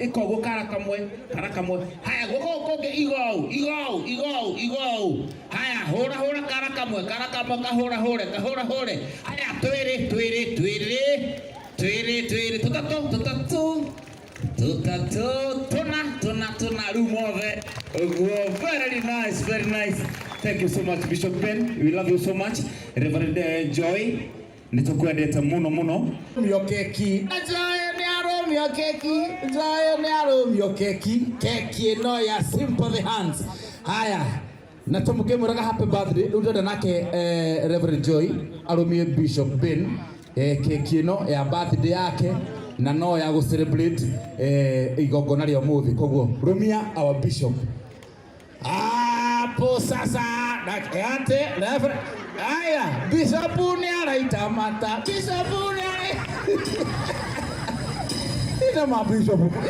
ikogo kara kamwe haya gogo igo haya hora kara kamwe kahora haya twere tutatu tuna rumove. Very nice. Thank you so much, Bishop Ben. We love you so much. Reverend Joy, nitukwendete muno myokeki keki no ya Simple the Hands. Haya, na tumukemuraga happy birthday ndenda nake Reverend Joy arumie Bishop Ben keki no ya birthday yake na no ya go celebrate igongona rĩa mũthĩ. Koguo rumia our bishop hapo sasa ate Reverend. Haya, bishop ni araita mata, bishop ni ina mabishop